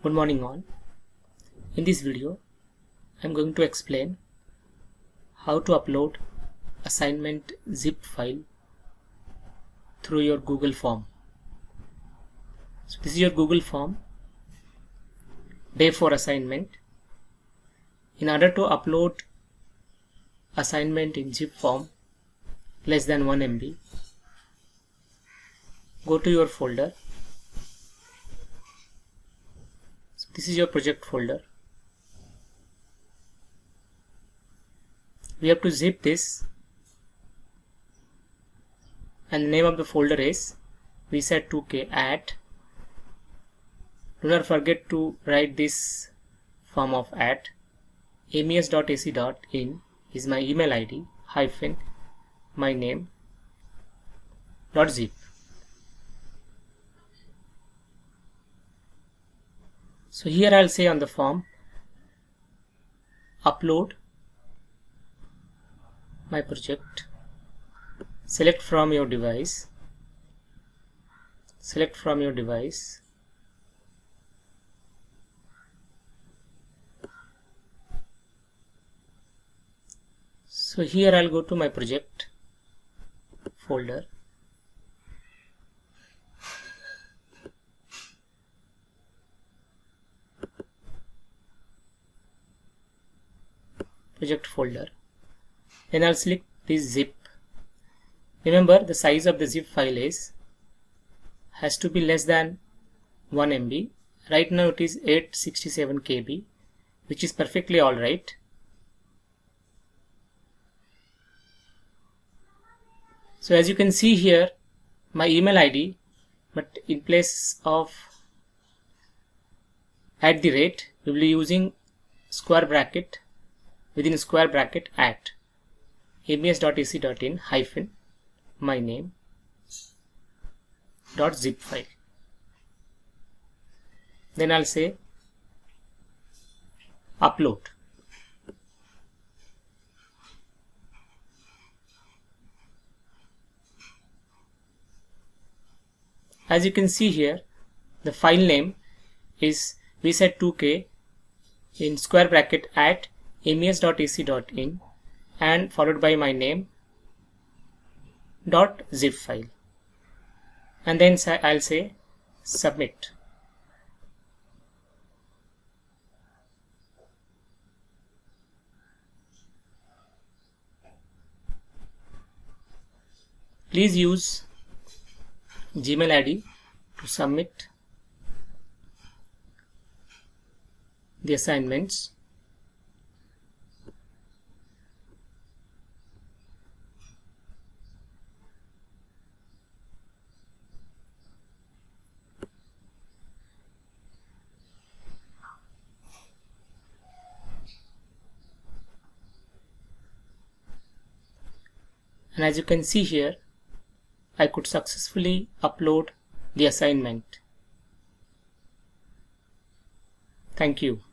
Good morning all. In this video I am going to explain how to upload assignment zip file through your Google form. So this is your Google form, day 4 assignment. In order to upload assignment in zip form less than 1 MB, go to your folder. So this is your project folder. We have to zip this, and the name of the folder is vset2k at. Do not forget to write this form of at. mes.ac.in is my email ID hyphen my name dot zip. So here I'll say on the form, upload my project. Select from your device. Select from your device. So here I'll go to my project folder. Project folder. Then I'll select this zip. Remember, the size of the zip file has to be less than 1 MB. Right now it is 867 KB, which is perfectly alright. So as you can see here, my email ID, but in place of @ we will be using square bracket, within square bracket at mes.ac.in hyphen my name dot zip file. Then I'll say upload. As you can see here, the file name is vset2k in square bracket at mes.ac.in and followed by my name dot zip file, and then I'll say submit. Please use Gmail ID to submit the assignments. And as you can see here, I could successfully upload the assignment. Thank you.